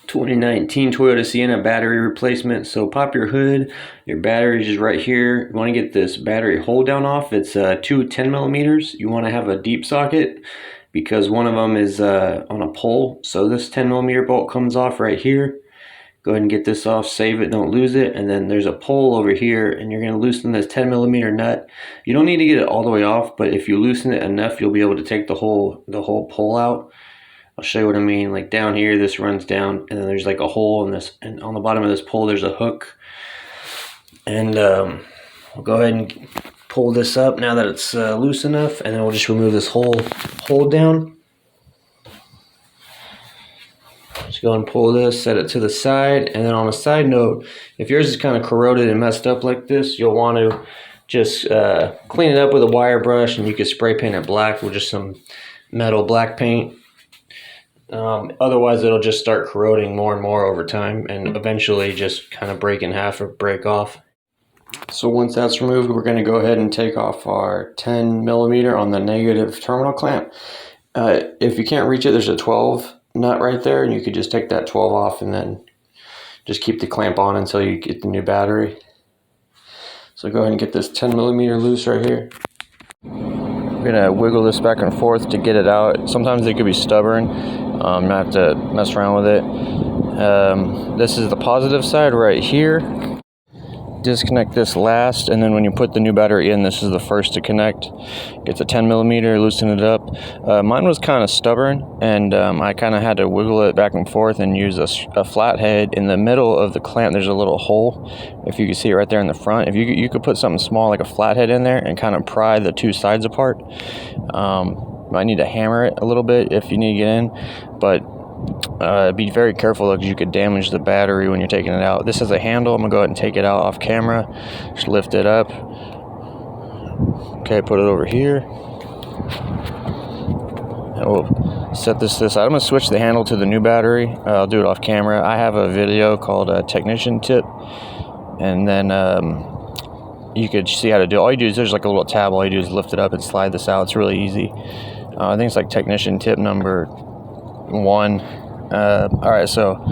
2019 Toyota Sienna battery replacement. So pop your hood, your battery is right here. You want to get this battery hold down off. It's two 10 millimeters. You want to have a deep socket because one of them is on a pole. So this 10 millimeter bolt comes off right here. Go ahead and get this off, save it, don't lose it. And then there's a pole over here, and you're going to loosen this 10 millimeter nut. You don't need to get it all the way off, but if you loosen it enough, you'll be able to take the whole pole out. I'll show you what I mean. Like down here, this runs down, and then there's like a hole in this, and on the bottom of this pole, there's a hook. And we'll go ahead and pull this up now that it's loose enough, and then we'll just remove this whole hold down. Just go and pull this, set it to the side, and then on a side note, if yours is kind of corroded and messed up like this, you'll want to just clean it up with a wire brush, and you could spray paint it black with just some metal black paint. Otherwise it'll just start corroding more and more over time and eventually just kind of break in half or break off. So once that's removed, we're going to go ahead and take off our 10 millimeter on the negative terminal clamp. If you can't reach it, there's a 12 nut right there, and you could just take that 12 off and then just keep the clamp on until you get the new battery. So go ahead and get this 10 millimeter loose right here. We're going to wiggle this back and forth to get it out. Sometimes it could be stubborn. You have to mess around with it. This is the positive side right here. Disconnect this last, and then when you put the new battery in, this is the first to connect. Get the 10 millimeter, loosen it up. Mine was kind of stubborn, and I kind of had to wiggle it back and forth and use a flathead. In the middle of the clamp, there's a little hole. If you can see it right there in the front, if you could put something small like a flathead in there and kind of pry the two sides apart. Might need to hammer it a little bit if you need to get in, but be very careful because you could damage the battery when you're taking it out. This is a handle. I'm gonna go ahead and take it out off camera. Just lift it up. Okay, put it over here. And we'll set this side. I'm gonna switch the handle to the new battery. I'll do it off camera. I have a video called a technician tip, and then you could see how to do it. All you do is there's like a little tab. All you do is lift it up and slide this out. It's really easy. I think it's like technician tip number 1. All right, so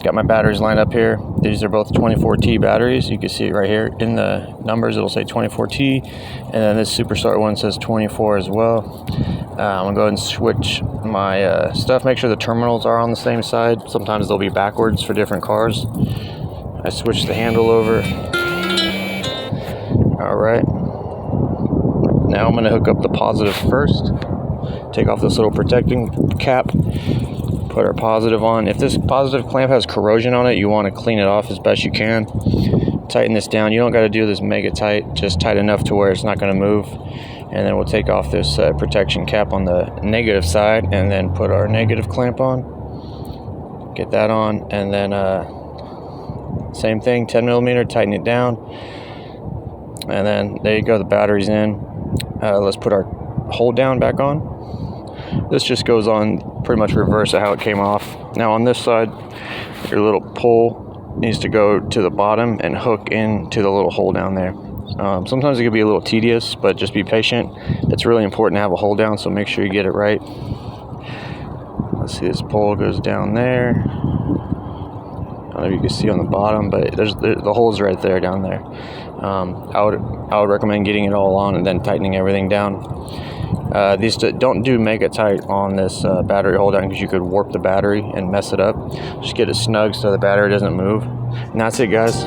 got my batteries lined up here. These are both 24T batteries. You can see it right here in the numbers. It'll say 24T, and then this Superstart one says 24 as well. I'm gonna go ahead and switch my stuff. Make sure the terminals are on the same side. Sometimes they'll be backwards for different cars. I switched the handle over. All right. Now I'm gonna hook up the positive first. Take off this little protecting cap, put our positive on. If this positive clamp has corrosion on it, you want to clean it off as best you can. Tighten this down. You don't got to do this mega tight, just tight enough to where it's not going to move. And then we'll take off this protection cap on the negative side and then put our negative clamp on. Get that on, and then same thing, 10 millimeter, tighten it down. And then there you go, the battery's in. Let's put our hold down back on. This just goes on pretty much reverse of how it came off. Now on this side, your little pole needs to go to the bottom and hook into the little hole down there. Sometimes it can be a little tedious, but just be patient. It's really important to have a hold down, so make sure you get it right. Let's see, this pole goes down there. I don't know if you can see on the bottom, but the hole's right there down there. I would recommend getting it all on and then tightening everything down. These don't do mega tight on this battery hold down because you could warp the battery and mess it up. Just get it snug so the battery doesn't move. And that's it, guys.